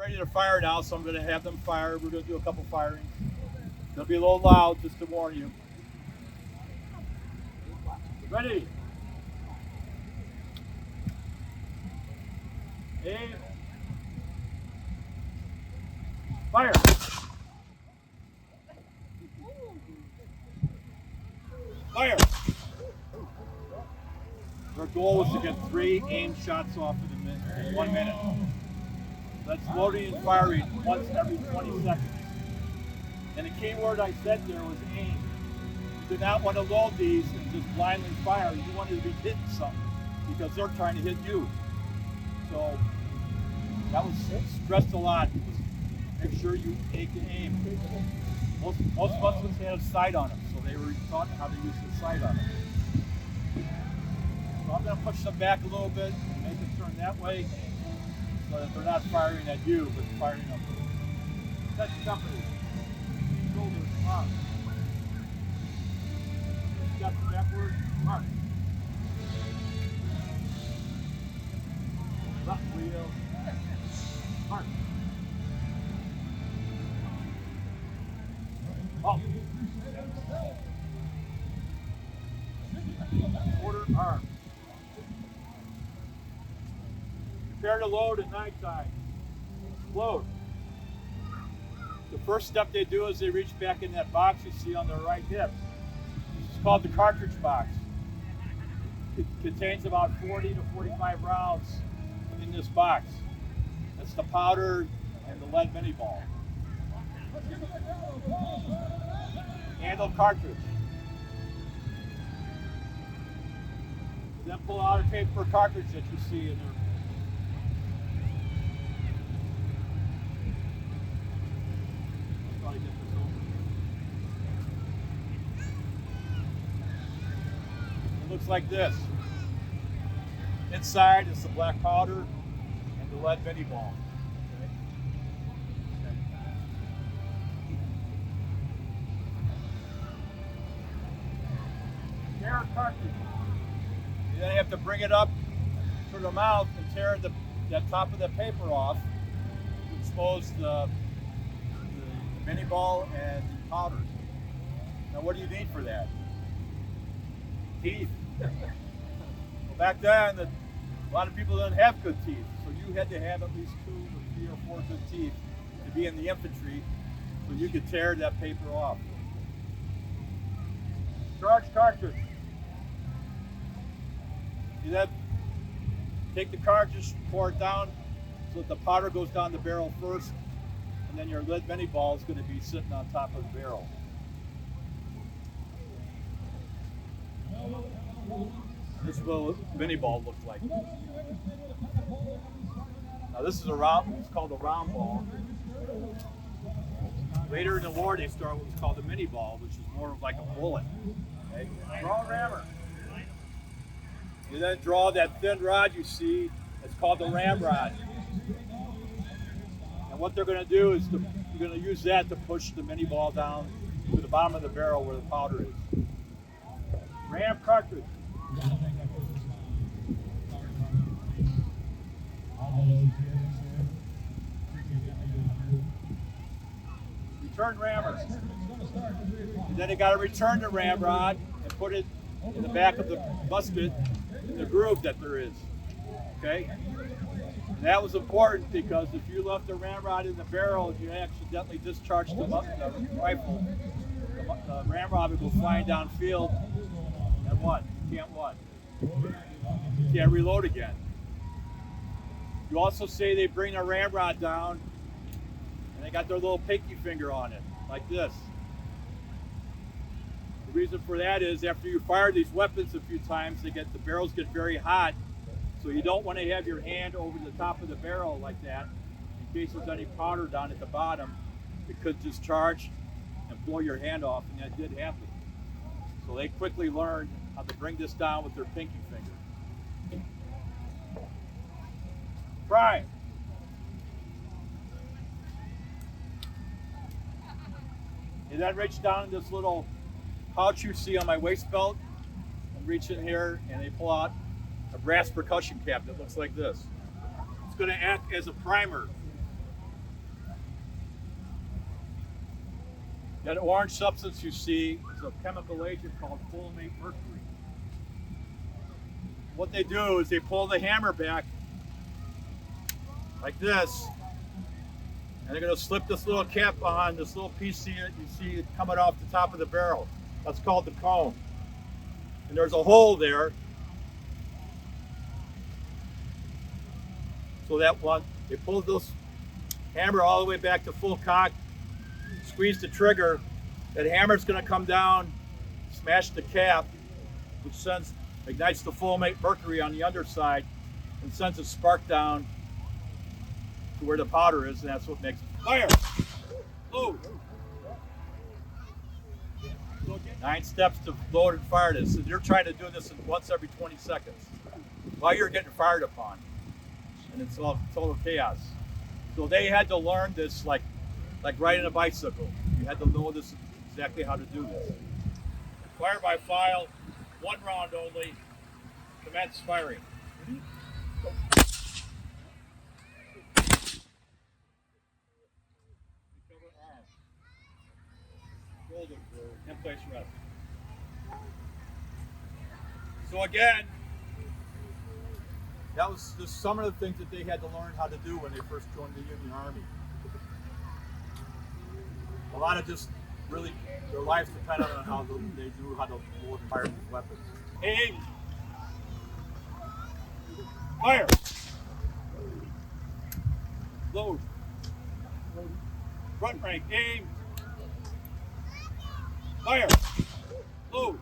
ready to fire now, so I'm going to have them fire. We're going to do a couple firings. They'll be a little loud, just to warn you. Ready? Aim. Fire. Fire. Our goal was to get 3 aim shots off in 1 minute. That's loading and firing once every 20 seconds. And the key word I said there was aim. You do not want to load these and just blindly fire. You want to be hitting something because they're trying to hit you. So that was stressed a lot. Make sure you take the aim. Most Muslims had a sight on them, so they were taught how to use the sight on them. So I'm going to push them back a little bit and make it turn that way so that they're not firing at you, but firing up. Touch company. Shoulders, arm. Step backward, mark. Left wheel, mark. Up. Quarter arm. Prepare to load at nighttime. Load. The first step they do is they reach back in that box you see on their right hip. It's called the cartridge box. It contains about 40 to 45 rounds in this box. That's the powder and the lead mini ball. Handle cartridge. Then pull out a paper cartridge that you see in there. It looks like this. Inside is the black powder and the lead mini ball. Tear a cartridge. You then have to bring it up to the mouth and tear that top of the paper off to expose the mini ball and the powder. Now what do you need for that? Teeth. Well, back then, a lot of people didn't have good teeth, so you had to have at least 2 or 3 or 4 good teeth to be in the infantry so you could tear that paper off. Charge cartridge. You then take the cartridge, pour it down so that the powder goes down the barrel first, and then your lead mini ball is going to be sitting on top of the barrel. This is what a mini ball looks like. Now this is a round, it's called a round ball. Later in the war they start what was called a mini ball, which is more of like a bullet. Okay? Draw a rammer. You then draw that thin rod you see, it's called the ramrod. And what they're going to do is you're going to use that to push the mini ball down to the bottom of the barrel where the powder is. Ram cartridge. Return rammer. And then you got to return the ramrod and put it in the back of the musket in the groove that there is. Okay? And that was important because if you left the ramrod in the barrel and you accidentally discharged the rifle, the ramrod would go flying downfield, and what? You can't what? You can't reload again. You also say they bring their ramrod down and they got their little pinky finger on it, like this. The reason for that is after you fire these weapons a few times, the barrels get very hot, so you don't want to have your hand over the top of the barrel like that in case there's any powder down at the bottom. It could discharge and blow your hand off, and that did happen. So they quickly learned how to bring this down with their pinky finger. Prime. You then reach down in this little pouch you see on my waist belt and reach in here and they pull out a brass percussion cap that looks like this. It's going to act as a primer. That orange substance you see is a chemical agent called fulminate mercury. What they do is they pull the hammer back like this, and they're going to slip this little cap on, this little piece you see it coming off the top of the barrel. That's called the cone. And there's a hole there. So that one, they pull this hammer all the way back to full cock, squeeze the trigger, that hammer's going to come down, smash the cap, which ignites the fulminate mercury on the underside and sends a spark down to where the powder is, and that's what makes fire. Load. 9 steps to load and fire this. And you're trying to do this once every 20 seconds while you're getting fired upon. And it's all total chaos. So they had to learn this like riding a bicycle. You had to know this exactly how to do this. Fire by file, 1 round only. Commence firing. Go. Recover arm. Shoulder for in-place rest. So again, that was just some of the things that they had to learn how to do when they first joined the Union Army. A lot of just really, their lives depended on how they knew how to load and fire these weapons. Aim. Fire. Load. Front rank. Aim. Fire. Load.